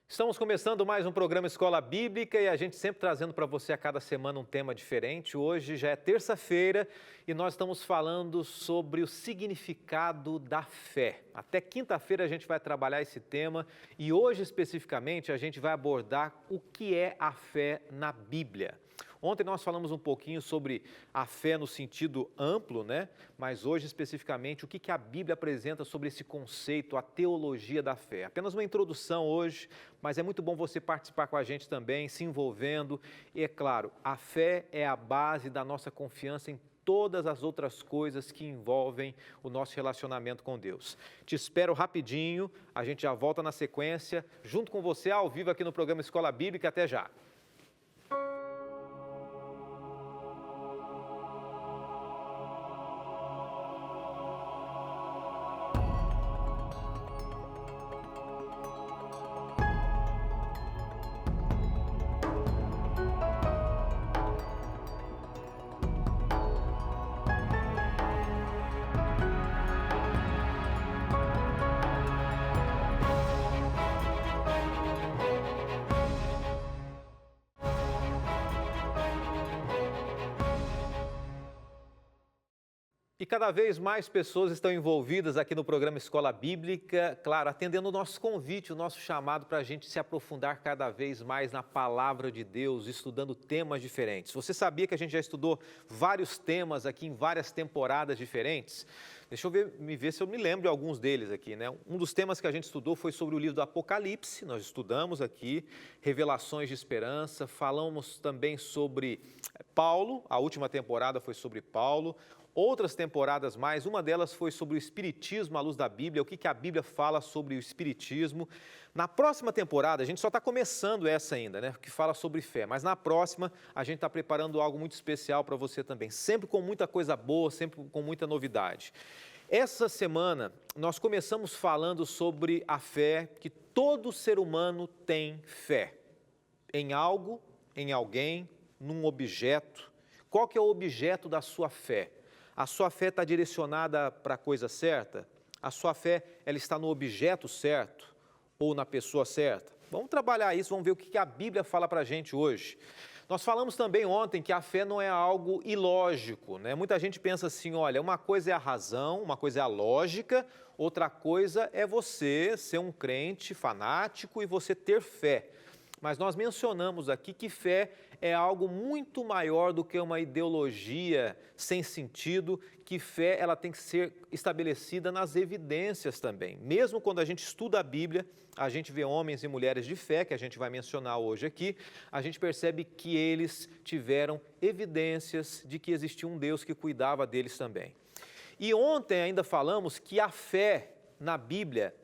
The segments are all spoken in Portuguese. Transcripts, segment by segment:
Estamos começando mais um programa Escola Bíblica e a gente sempre trazendo para você a cada semana um tema diferente. Hoje já é terça-feira e nós estamos falando sobre o significado da fé. Até quinta-feira a gente vai trabalhar esse tema e hoje especificamente a gente vai abordar o que é a fé na Bíblia. Ontem nós falamos um pouquinho sobre a fé no sentido amplo, né? Mas hoje especificamente o que a Bíblia apresenta sobre esse conceito, a teologia da fé. Apenas uma introdução hoje, mas é muito bom você participar com a gente também, se envolvendo. E é claro, a fé é a base da nossa confiança em todas as outras coisas que envolvem o nosso relacionamento com Deus. Te espero rapidinho, a gente já volta na sequência, junto com você ao vivo aqui no programa Escola Bíblica. Até já! E cada vez mais pessoas estão envolvidas aqui no programa Escola Bíblica, claro, atendendo o nosso convite, o nosso chamado para a gente se aprofundar cada vez mais na Palavra de Deus, estudando temas diferentes. Você sabia que a gente já estudou vários temas aqui em várias temporadas diferentes? Deixa eu ver se eu me lembro de alguns deles aqui, né? Um dos temas que a gente estudou foi sobre o livro do Apocalipse, nós estudamos aqui, revelações de esperança, falamos também sobre Paulo, a última temporada foi sobre Paulo. Outras temporadas mais, uma delas foi sobre o Espiritismo à luz da Bíblia, o que a Bíblia fala sobre o Espiritismo. Na próxima temporada, a gente só está começando essa ainda, né, que fala sobre fé, mas na próxima a gente está preparando algo muito especial para você também, sempre com muita coisa boa, sempre com muita novidade. Essa semana nós começamos falando sobre a fé, que todo ser humano tem fé, em algo, em alguém, num objeto. Qual que é o objeto da sua fé? A sua fé está direcionada para a coisa certa? A sua fé ela está no objeto certo ou na pessoa certa? Vamos trabalhar isso, vamos ver o que a Bíblia fala para a gente hoje. Nós falamos também ontem que a fé não é algo ilógico, né? Muita gente pensa assim, olha, uma coisa é a razão, uma coisa é a lógica, outra coisa é você ser um crente fanático e você ter fé. Mas nós mencionamos aqui que fé é algo muito maior do que uma ideologia sem sentido, que fé ela tem que ser estabelecida nas evidências também. Mesmo quando a gente estuda a Bíblia, a gente vê homens e mulheres de fé, que a gente vai mencionar hoje aqui, a gente percebe que eles tiveram evidências de que existia um Deus que cuidava deles também. E ontem ainda falamos que a fé na Bíblia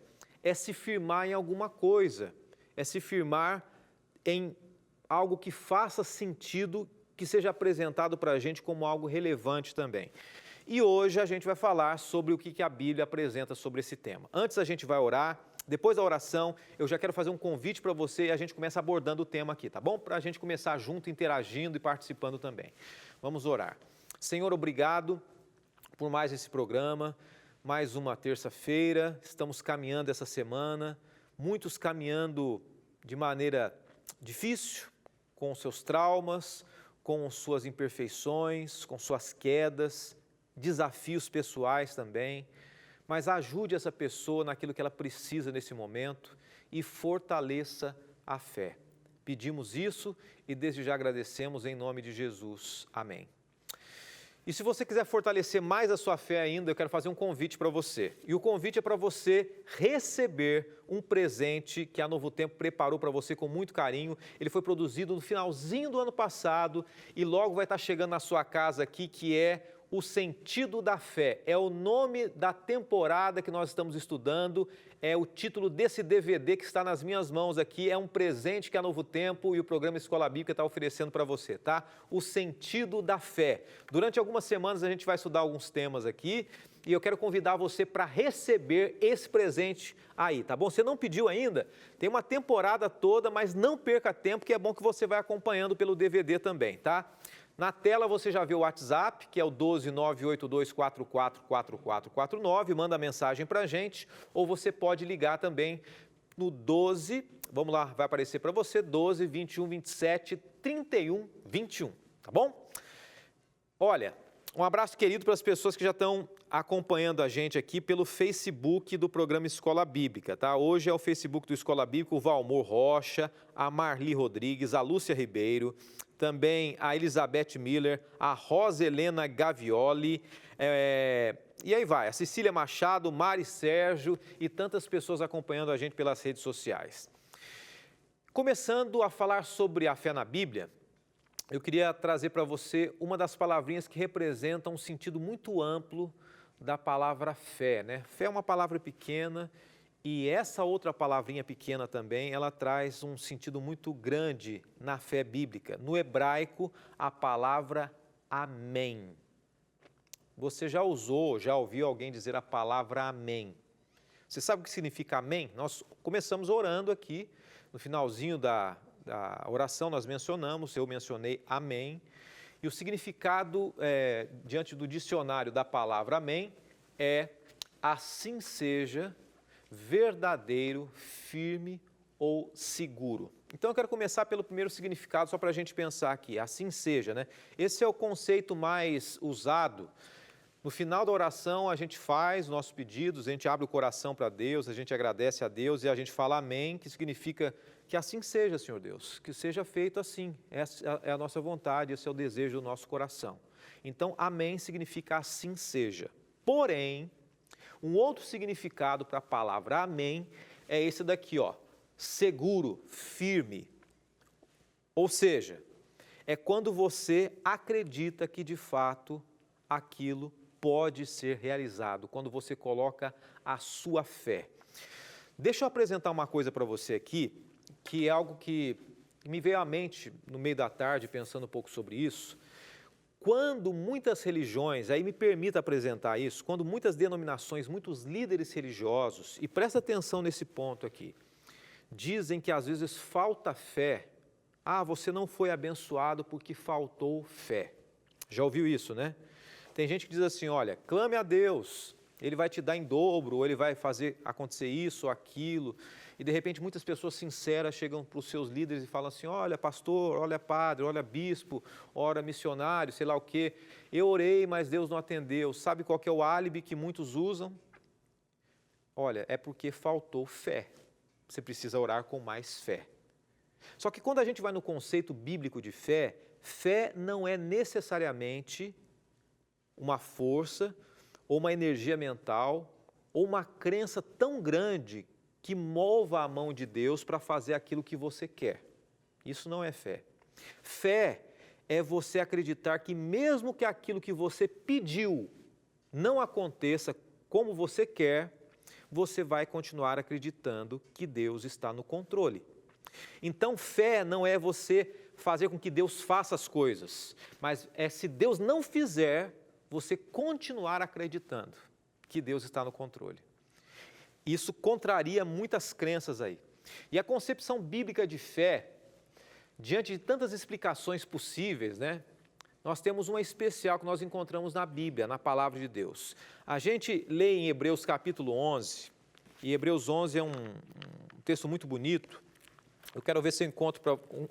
é se firmar em alguma coisa, é se firmar em algo que faça sentido, que seja apresentado para a gente como algo relevante também. E hoje a gente vai falar sobre o que a Bíblia apresenta sobre esse tema. Antes a gente vai orar, depois da oração eu já quero fazer um convite para você e a gente começa abordando o tema aqui, tá bom? Para a gente começar junto, interagindo e participando também. Vamos orar. Senhor, obrigado por mais esse programa, mais uma terça-feira, estamos caminhando essa semana, muitos caminhando de maneira difícil, com seus traumas, com suas imperfeições, com suas quedas, desafios pessoais também, mas ajude essa pessoa naquilo que ela precisa nesse momento e fortaleça a fé. Pedimos isso e desde já agradecemos em nome de Jesus. Amém. E se você quiser fortalecer mais a sua fé ainda, eu quero fazer um convite para você. E o convite é para você receber um presente que a Novo Tempo preparou para você com muito carinho. Ele foi produzido no finalzinho do ano passado e logo vai estar chegando na sua casa aqui, que é O Sentido da Fé. É o nome da temporada que nós estamos estudando, é o título desse DVD que está nas minhas mãos aqui, é um presente que a Novo Tempo e o programa Escola Bíblica está oferecendo para você, tá? O Sentido da Fé. Durante algumas semanas a gente vai estudar alguns temas aqui e eu quero convidar você para receber esse presente aí, tá bom? Você não pediu ainda? Tem uma temporada toda, mas não perca tempo, que é bom que você vai acompanhando pelo DVD também, tá? Na tela você já vê o WhatsApp, que é o 12982444449, manda mensagem para a gente, ou você pode ligar também no 12 Vamos lá, vai aparecer para você 12, 21, 27, 31, 21, tá bom? Olha, um abraço querido para as pessoas que já estão acompanhando a gente aqui pelo Facebook do programa Escola Bíblica, tá? Hoje é o Facebook do Escola Bíblica, o Valmor Rocha, a Marli Rodrigues, a Lúcia Ribeiro, também a Elizabeth Miller, a Rosa Helena Gavioli, e aí vai, a Cecília Machado, Mari Sérgio e tantas pessoas acompanhando a gente pelas redes sociais. Começando a falar sobre a fé na Bíblia, eu queria trazer para você uma das palavrinhas que representam um sentido muito amplo da palavra fé, né? Fé é uma palavra pequena e essa outra palavrinha pequena também, ela traz um sentido muito grande na fé bíblica. No hebraico, a palavra amém. Você já ouviu alguém dizer a palavra amém? Você sabe o que significa amém? Nós começamos orando aqui, no finalzinho da oração nós mencionamos, eu mencionei amém, e o significado diante do dicionário da palavra amém é assim seja, verdadeiro, firme ou seguro. Então eu quero começar pelo primeiro significado, só para a gente pensar aqui, assim seja, né? Esse é o conceito mais usado. No final da oração a gente faz nossos pedidos, a gente abre o coração para Deus, a gente agradece a Deus e a gente fala amém, que significa que assim seja, Senhor Deus, que seja feito assim, essa é a nossa vontade, esse é o desejo do nosso coração. Então, amém significa assim seja. Porém, um outro significado para a palavra amém é esse daqui, ó, seguro, firme. Ou seja, é quando você acredita que de fato aquilo pode ser realizado, quando você coloca a sua fé. Deixa eu apresentar uma coisa para você aqui, que é algo que me veio à mente no meio da tarde, pensando um pouco sobre isso. Quando muitas religiões, aí me permita apresentar isso, quando muitas denominações, muitos líderes religiosos, e presta atenção nesse ponto aqui, dizem que às vezes falta fé. Ah, você não foi abençoado porque faltou fé. Já ouviu isso, né? Tem gente que diz assim, olha, clame a Deus, Ele vai te dar em dobro, ou Ele vai fazer acontecer isso ou aquilo. E de repente muitas pessoas sinceras chegam para os seus líderes e falam assim, olha pastor, olha padre, olha bispo, ora missionário, sei lá o quê. Eu orei, mas Deus não atendeu. Sabe qual que é o álibi que muitos usam? Olha, é porque faltou fé. Você precisa orar com mais fé. Só que quando a gente vai no conceito bíblico de fé, fé não é necessariamente uma força, ou uma energia mental, ou uma crença tão grande que mova a mão de Deus para fazer aquilo que você quer. Isso não é fé. Fé é você acreditar que mesmo que aquilo que você pediu não aconteça como você quer, você vai continuar acreditando que Deus está no controle. Então, fé não é você fazer com que Deus faça as coisas, mas é se Deus não fizer, você continuar acreditando que Deus está no controle. Isso contraria muitas crenças aí. E a concepção bíblica de fé, diante de tantas explicações possíveis, né? Nós temos uma especial que nós encontramos na Bíblia, na Palavra de Deus. A gente lê em Hebreus capítulo 11, e Hebreus 11 é um texto muito bonito. Eu quero ver se eu encontro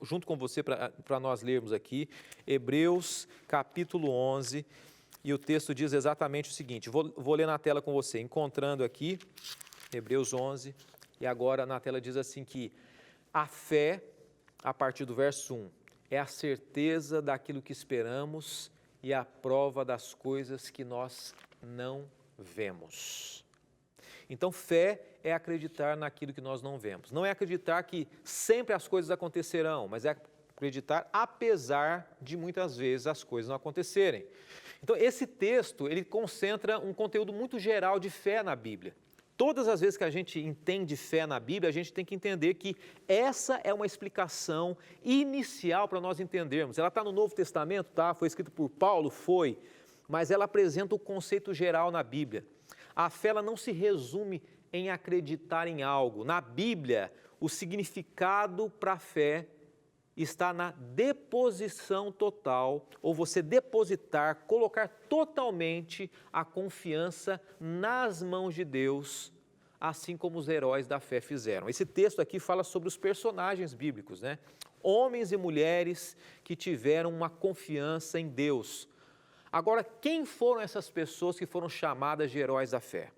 junto com você para nós lermos aqui. Hebreus capítulo 11, e o texto diz exatamente o seguinte, vou ler na tela com você, encontrando aqui, Hebreus 11, e agora na tela diz assim que a fé, a partir do verso 1, é a certeza daquilo que esperamos e a prova das coisas que nós não vemos. Então, fé é acreditar naquilo que nós não vemos. Não é acreditar que sempre as coisas acontecerão, mas é acreditar apesar de muitas vezes as coisas não acontecerem. Então, esse texto, ele concentra um conteúdo muito geral de fé na Bíblia. Todas as vezes que a gente entende fé na Bíblia, a gente tem que entender que essa é uma explicação inicial para nós entendermos. Ela está no Novo Testamento, tá? Foi escrita por Paulo, foi, mas ela apresenta o conceito geral na Bíblia. A fé ela não se resume em acreditar em algo. Na Bíblia, o significado para a fé está na deposição total, ou você depositar, colocar totalmente a confiança nas mãos de Deus, assim como os heróis da fé fizeram. Esse texto aqui fala sobre os personagens bíblicos, né? Homens e mulheres que tiveram uma confiança em Deus. Agora, quem foram essas pessoas que foram chamadas de heróis da fé?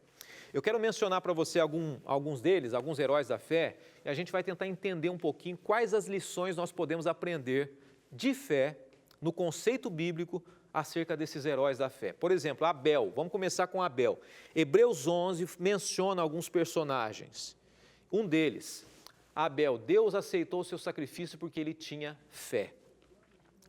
Eu quero mencionar para você alguns deles, alguns heróis da fé, e a gente vai tentar entender um pouquinho quais as lições nós podemos aprender de fé, no conceito bíblico, acerca desses heróis da fé. Por exemplo, Abel, vamos começar com Abel. Hebreus 11 menciona alguns personagens. Um deles, Abel, Deus aceitou o seu sacrifício porque ele tinha fé.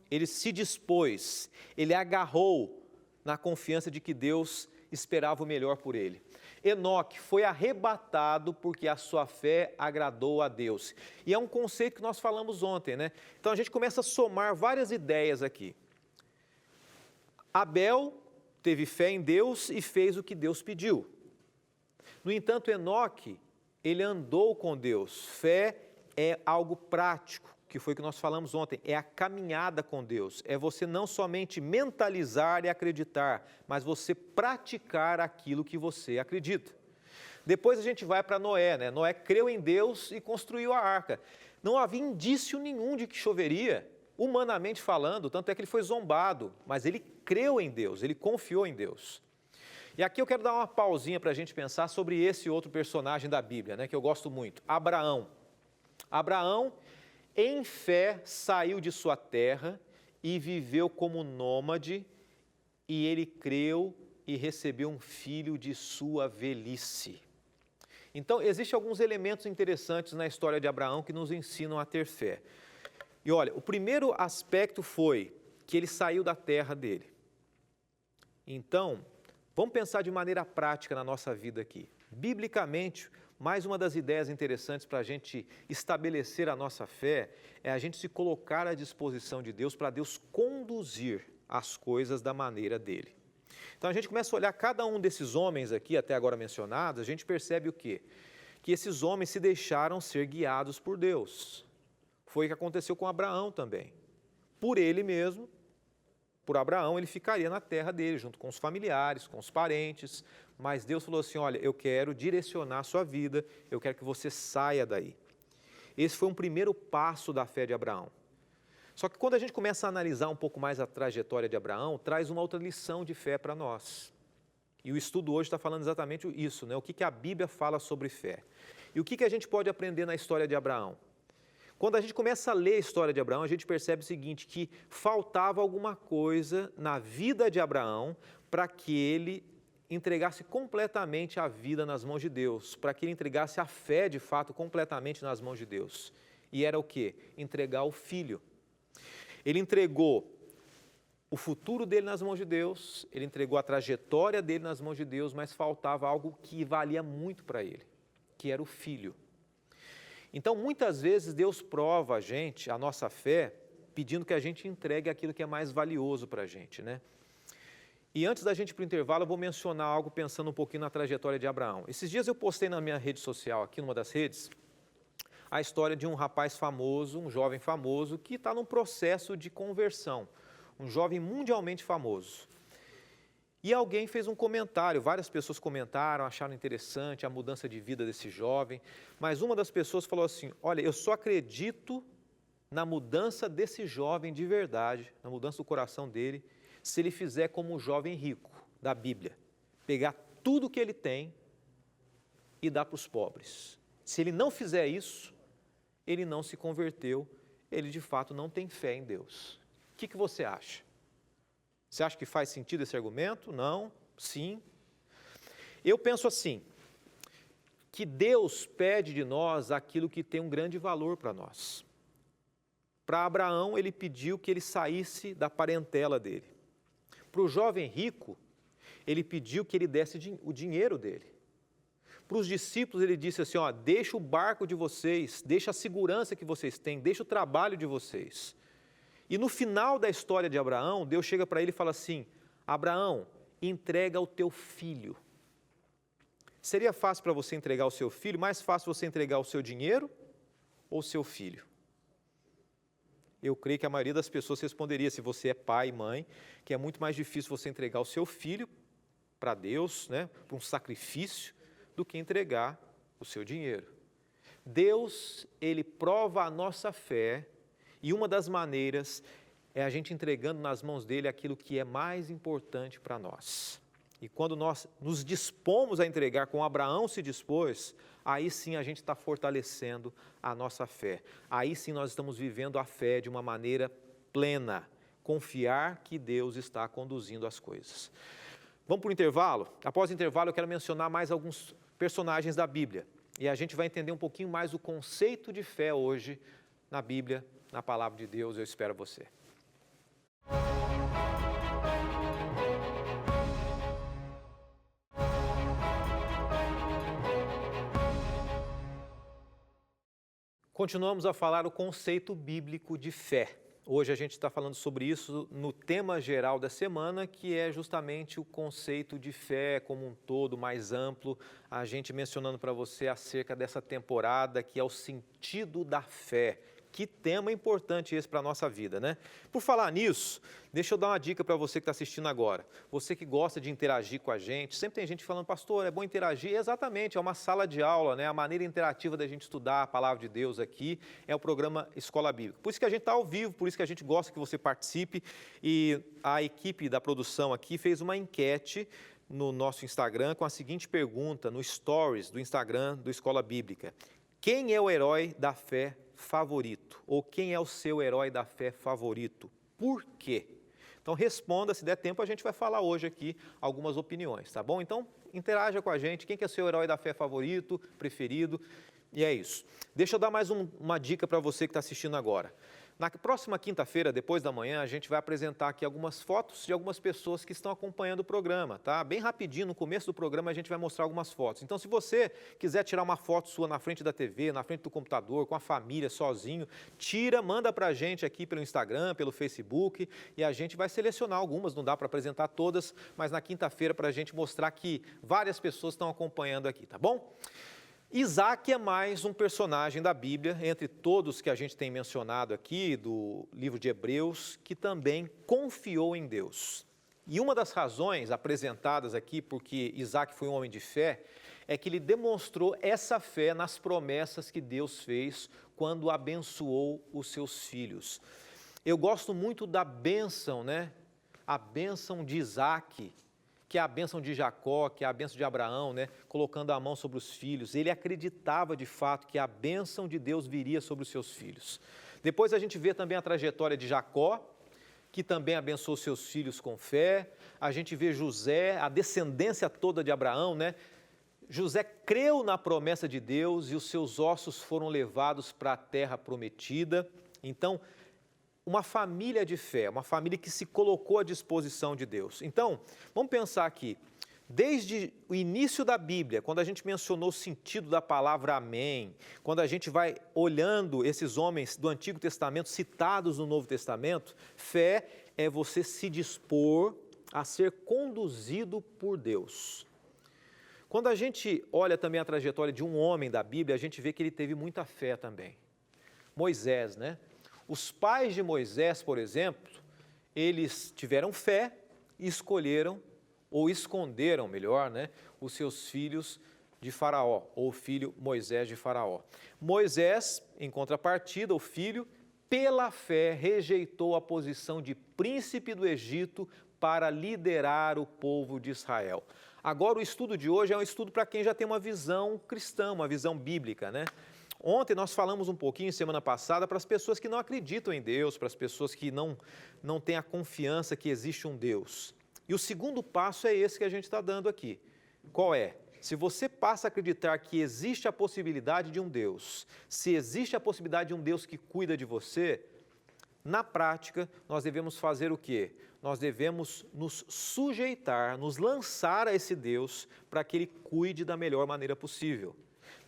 Ele se dispôs, ele agarrou na confiança de que Deus esperava o melhor por ele. Enoque foi arrebatado porque a sua fé agradou a Deus. E é um conceito que nós falamos ontem, né? Então a gente começa a somar várias ideias aqui. Abel teve fé em Deus e fez o que Deus pediu. No entanto, Enoque, ele andou com Deus. Fé é algo prático, que foi o que nós falamos ontem, é a caminhada com Deus. É você não somente mentalizar e acreditar, mas você praticar aquilo que você acredita. Depois a gente vai para Noé, né? Noé creu em Deus e construiu a arca. Não havia indício nenhum de que choveria, humanamente falando, tanto é que ele foi zombado, mas ele creu em Deus, ele confiou em Deus. E aqui eu quero dar uma pausinha para a gente pensar sobre esse outro personagem da Bíblia, né, que eu gosto muito, Abraão. Abraão, em fé, saiu de sua terra e viveu como nômade, e ele creu e recebeu um filho de sua velhice. Então, existem alguns elementos interessantes na história de Abraão que nos ensinam a ter fé. E olha, o primeiro aspecto foi que ele saiu da terra dele. Então, vamos pensar de maneira prática na nossa vida aqui. Biblicamente, mais uma das ideias interessantes para a gente estabelecer a nossa fé é a gente se colocar à disposição de Deus para Deus conduzir as coisas da maneira dele. Então a gente começa a olhar cada um desses homens aqui, até agora mencionados, a gente percebe o quê? Que esses homens se deixaram ser guiados por Deus. Foi o que aconteceu com Abraão também. Por ele mesmo, por Abraão, ele ficaria na terra dele, junto com os familiares, com os parentes, mas Deus falou assim, olha, eu quero direcionar a sua vida, eu quero que você saia daí. Esse foi um primeiro passo da fé de Abraão. Só que quando a gente começa a analisar um pouco mais a trajetória de Abraão, traz uma outra lição de fé para nós. E o estudo hoje está falando exatamente isso, né? O que a Bíblia fala sobre fé. E o que a gente pode aprender na história de Abraão? Quando a gente começa a ler a história de Abraão, a gente percebe o seguinte, que faltava alguma coisa na vida de Abraão para que ele entregasse completamente a vida nas mãos de Deus, para que ele entregasse a fé, de fato, completamente nas mãos de Deus. E era o quê? Entregar o filho. Ele entregou o futuro dele nas mãos de Deus, ele entregou a trajetória dele nas mãos de Deus, mas faltava algo que valia muito para ele, que era o filho. Então, muitas vezes, Deus prova a nossa fé, pedindo que a gente entregue aquilo que é mais valioso para a gente, né? E antes da gente ir para o intervalo, eu vou mencionar algo pensando um pouquinho na trajetória de Abraão. Esses dias eu postei na minha rede social, aqui numa das redes, a história de um rapaz famoso, um jovem famoso, que está num processo de conversão, um jovem mundialmente famoso. E alguém fez um comentário, várias pessoas comentaram, acharam interessante a mudança de vida desse jovem, mas uma das pessoas falou assim, olha, eu só acredito na mudança desse jovem de verdade, na mudança do coração dele, se ele fizer como o jovem rico da Bíblia, pegar tudo que ele tem e dar para os pobres. Se ele não fizer isso, ele não se converteu, ele de fato não tem fé em Deus. O que você acha? Você acha que faz sentido esse argumento? Não? Sim? Eu penso assim, que Deus pede de nós aquilo que tem um grande valor para nós. Para Abraão, ele pediu que ele saísse da parentela dele. Para o jovem rico, ele pediu que ele desse o dinheiro dele. Para os discípulos, ele disse assim, ó, deixa o barco de vocês, deixa a segurança que vocês têm, deixa o trabalho de vocês. E no final da história de Abraão, Deus chega para ele e fala assim, Abraão, entrega o teu filho. Seria fácil para você entregar o seu filho, mais fácil você entregar o seu dinheiro ou o seu filho? Eu creio que a maioria das pessoas responderia, se você é pai e mãe, que é muito mais difícil você entregar o seu filho para Deus, né, para um sacrifício, do que entregar o seu dinheiro. Deus, Ele prova a nossa fé e uma das maneiras é a gente entregando nas mãos dEle aquilo que é mais importante para nós. E quando nós nos dispomos a entregar, como Abraão se dispôs, aí sim a gente está fortalecendo a nossa fé. Aí sim nós estamos vivendo a fé de uma maneira plena, confiar que Deus está conduzindo as coisas. Vamos para o intervalo? Após o intervalo eu quero mencionar mais alguns personagens da Bíblia. E a gente vai entender um pouquinho mais o conceito de fé hoje na Bíblia, na Palavra de Deus. Eu espero você. Continuamos a falar o conceito bíblico de fé. Hoje a gente está falando sobre isso no tema geral da semana, que é justamente o conceito de fé como um todo, mais amplo. A gente mencionando para você acerca dessa temporada, que é o sentido da fé. Que tema importante esse para a nossa vida, né? Por falar nisso, deixa eu dar uma dica para você que está assistindo agora. Você que gosta de interagir com a gente, sempre tem gente falando, pastor, é bom interagir. Exatamente, é uma sala de aula, né? A maneira interativa da gente estudar a palavra de Deus aqui é o programa Escola Bíblica. Por isso que a gente está ao vivo, por isso que a gente gosta que você participe. E a equipe da produção aqui fez uma enquete no nosso Instagram com a seguinte pergunta, no Stories do Instagram do Escola Bíblica. Quem é o herói da fé favorito? Ou quem é o seu herói da fé favorito? Por quê? Então responda, se der tempo a gente vai falar hoje aqui algumas opiniões, tá bom? Então interaja com a gente, quem que é o seu herói da fé favorito, preferido, e é isso. Deixa eu dar mais uma dica para você que está assistindo agora. Na próxima quinta-feira, depois da manhã, a gente vai apresentar aqui algumas fotos de algumas pessoas que estão acompanhando o programa, tá? Bem rapidinho, no começo do programa, a gente vai mostrar algumas fotos. Então, se você quiser tirar uma foto sua na frente da TV, na frente do computador, com a família, sozinho, tira, manda pra gente aqui pelo Instagram, pelo Facebook, e a gente vai selecionar algumas, não dá para apresentar todas, mas na quinta-feira para a gente mostrar que várias pessoas estão acompanhando aqui, tá bom? Isaac é mais um personagem da Bíblia, entre todos que a gente tem mencionado aqui, do livro de Hebreus, que também confiou em Deus. E uma das razões apresentadas aqui, porque Isaac foi um homem de fé, é que ele demonstrou essa fé nas promessas que Deus fez quando abençoou os seus filhos. Eu gosto muito da bênção, né? A bênção de Isaac, que é a bênção de Jacó, que é a bênção de Abraão, né? Colocando a mão sobre os filhos. Ele acreditava de fato que a bênção de Deus viria sobre os seus filhos. Depois a gente vê também a trajetória de Jacó, que também abençoou seus filhos com fé. A gente vê José, a descendência toda de Abraão, né? José creu na promessa de Deus e os seus ossos foram levados para a terra prometida. Então, uma família de fé, uma família que se colocou à disposição de Deus. Então, vamos pensar aqui, desde o início da Bíblia, quando a gente mencionou o sentido da palavra amém, quando a gente vai olhando esses homens do Antigo Testamento citados no Novo Testamento, fé é você se dispor a ser conduzido por Deus. Quando a gente olha também a trajetória de um homem da Bíblia, a gente vê que ele teve muita fé também. Moisés, né? Os pais de Moisés, por exemplo, eles tiveram fé e escolheram, ou esconderam, melhor, né, os seus filhos de Faraó, ou o filho Moisés de Faraó. Moisés, em contrapartida, o filho, pela fé, rejeitou a posição de príncipe do Egito para liderar o povo de Israel. Agora, o estudo de hoje é um estudo para quem já tem uma visão cristã, uma visão bíblica, né? Ontem nós falamos um pouquinho, semana passada, para as pessoas que não acreditam em Deus, para as pessoas que não têm a confiança que existe um Deus. E o segundo passo é esse que a gente está dando aqui. Qual é? Se você passa a acreditar que existe a possibilidade de um Deus, se existe a possibilidade de um Deus que cuida de você, na prática, nós devemos fazer o quê? Nós devemos nos sujeitar, nos lançar a esse Deus para que Ele cuide da melhor maneira possível.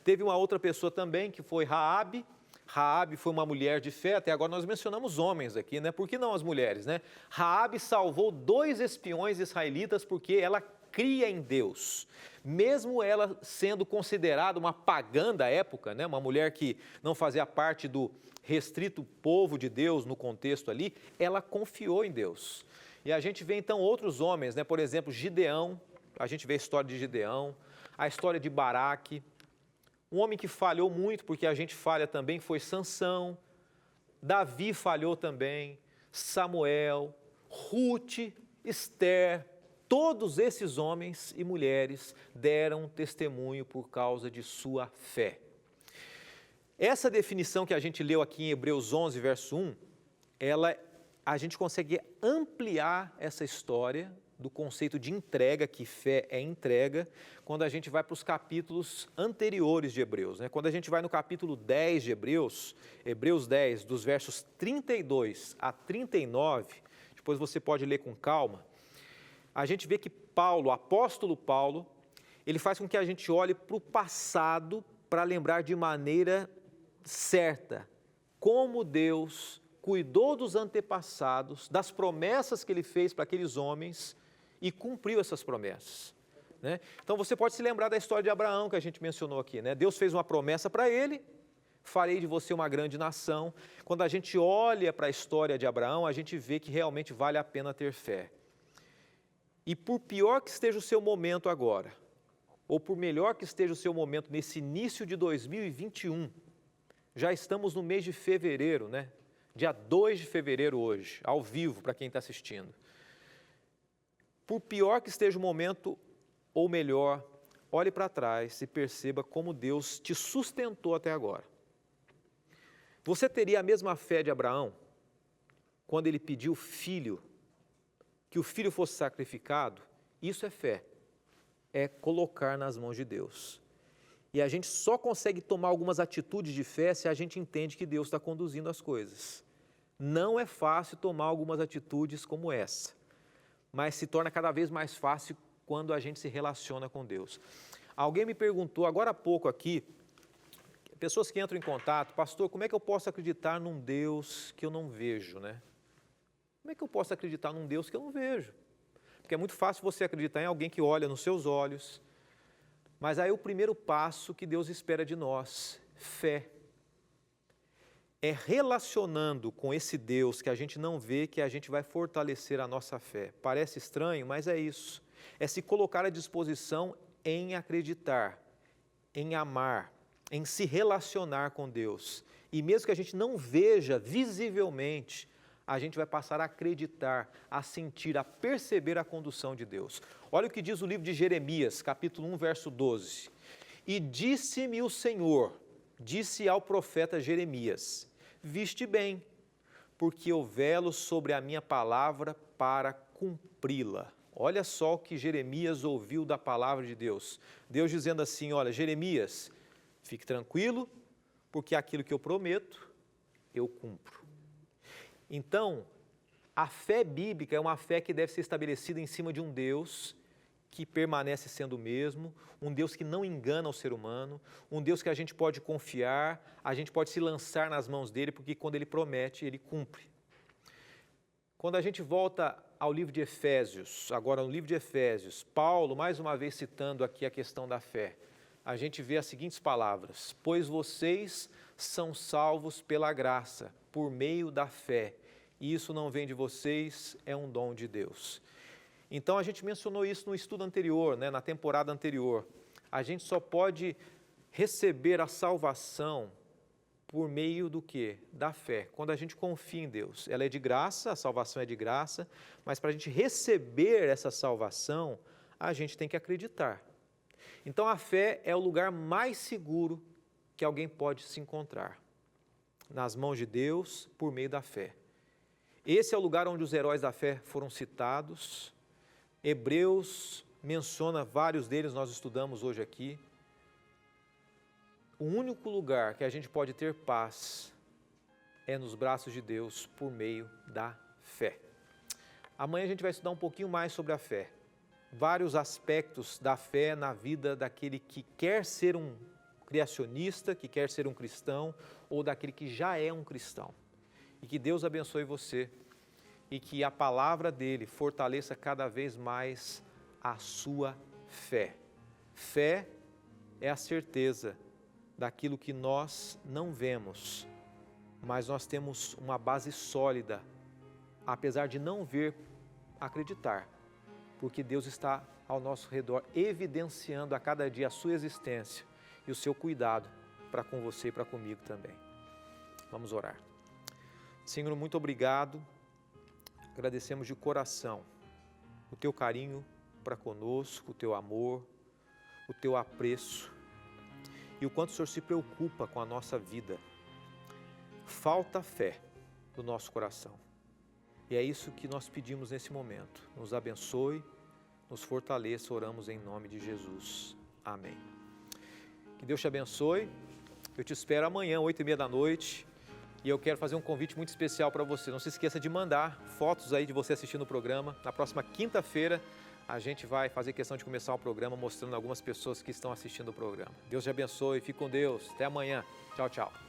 Teve uma outra pessoa também, que foi Raabe. Raabe foi uma mulher de fé, até agora nós mencionamos homens aqui, né? Por que não as mulheres, né? Raabe salvou 2 espiões israelitas porque ela cria em Deus. Mesmo ela sendo considerada uma pagã da época, né? Uma mulher que não fazia parte do restrito povo de Deus no contexto ali, ela confiou em Deus. E a gente vê então outros homens, né? Por exemplo, Gideão, a gente vê a história de Gideão. a história de Baraque. Um homem que falhou muito, porque a gente falha também, foi Sansão. Davi falhou também, Samuel, Rute, Esther. Todos esses homens e mulheres deram testemunho por causa de sua fé. Essa definição que a gente leu aqui em Hebreus 11, verso 1, a gente consegue ampliar essa história do conceito de entrega, que fé é entrega, quando a gente vai para os capítulos anteriores de Hebreus, né? Quando a gente vai no capítulo 10 de Hebreus, Hebreus 10, dos versos 32 a 39, depois você pode ler com calma, a gente vê que Paulo, o apóstolo Paulo, ele faz com que a gente olhe para o passado para lembrar de maneira certa como Deus cuidou dos antepassados, das promessas que ele fez para aqueles homens e cumpriu essas promessas, né? Então você pode se lembrar da história de Abraão que a gente mencionou aqui, né? Deus fez uma promessa para ele, farei de você uma grande nação. Quando a gente olha para a história de Abraão, a gente vê que realmente vale a pena ter fé. E por pior que esteja o seu momento agora, ou por melhor que esteja o seu momento nesse início de 2021, já estamos no mês de fevereiro, né? Dia 2 de fevereiro hoje, ao vivo para quem está assistindo. Por pior que esteja o momento, ou melhor, olhe para trás e perceba como Deus te sustentou até agora. Você teria a mesma fé de Abraão quando ele pediu filho, que o filho fosse sacrificado? Isso é fé, é colocar nas mãos de Deus. E a gente só consegue tomar algumas atitudes de fé se a gente entende que Deus está conduzindo as coisas. Não é fácil tomar algumas atitudes como essa, mas se torna cada vez mais fácil quando a gente se relaciona com Deus. Alguém me perguntou agora há pouco aqui, pessoas que entram em contato, pastor, como é que eu posso acreditar num Deus que eu não vejo, né? Como é que eu posso acreditar num Deus que eu não vejo? Porque é muito fácil você acreditar em alguém que olha nos seus olhos, mas aí o primeiro passo que Deus espera de nós, fé. É relacionando com esse Deus que a gente não vê que a gente vai fortalecer a nossa fé. Parece estranho, mas é isso. É se colocar à disposição em acreditar, em amar, em se relacionar com Deus. E mesmo que a gente não veja visivelmente, a gente vai passar a acreditar, a sentir, a perceber a condução de Deus. Olha o que diz o livro de Jeremias, capítulo 1, verso 12. E disse-me o Senhor, disse ao profeta Jeremias, viste bem, porque eu velo sobre a minha palavra para cumpri-la. Olha só o que Jeremias ouviu da palavra de Deus. Deus dizendo assim, olha, Jeremias, fique tranquilo, porque aquilo que eu prometo, eu cumpro. Então, a fé bíblica é uma fé que deve ser estabelecida em cima de um Deus que permanece sendo o mesmo, um Deus que não engana o ser humano, um Deus que a gente pode confiar, a gente pode se lançar nas mãos dele, porque quando ele promete, ele cumpre. Quando a gente volta ao livro de Efésios, agora no livro de Efésios, Paulo, mais uma vez citando aqui a questão da fé, a gente vê as seguintes palavras, pois vocês são salvos pela graça, por meio da fé, e isso não vem de vocês, é um dom de Deus. Então, a gente mencionou isso no estudo anterior, né, na temporada anterior. A gente só pode receber a salvação por meio do quê? Da fé. Quando a gente confia em Deus. Ela é de graça, a salvação é de graça, mas para a gente receber essa salvação, a gente tem que acreditar. Então, a fé é o lugar mais seguro que alguém pode se encontrar. Nas mãos de Deus, por meio da fé. Esse é o lugar onde os heróis da fé foram citados. Hebreus menciona vários deles, nós estudamos hoje aqui. O único lugar que a gente pode ter paz é nos braços de Deus por meio da fé. Amanhã a gente vai estudar um pouquinho mais sobre a fé. Vários aspectos da fé na vida daquele que quer ser um criacionista, que quer ser um cristão, ou daquele que já é um cristão. E que Deus abençoe você e que a palavra dele fortaleça cada vez mais a sua fé. Fé é a certeza daquilo que nós não vemos, mas nós temos uma base sólida, apesar de não ver, acreditar, porque Deus está ao nosso redor, evidenciando a cada dia a sua existência e o seu cuidado para com você e para comigo também. Vamos orar. Senhor, muito obrigado. Agradecemos de coração o teu carinho para conosco, o teu amor, o teu apreço e o quanto o Senhor se preocupa com a nossa vida. Falta fé no nosso coração. E é isso que nós pedimos nesse momento. Nos abençoe, nos fortaleça, oramos em nome de Jesus. Amém. Que Deus te abençoe. Eu te espero amanhã, 8h30 da noite. E eu quero fazer um convite muito especial para você. Não se esqueça de mandar fotos aí de você assistindo o programa. Na próxima quinta-feira, a gente vai fazer questão de começar o programa mostrando algumas pessoas que estão assistindo o programa. Deus te abençoe, fique com Deus. Até amanhã. Tchau, tchau.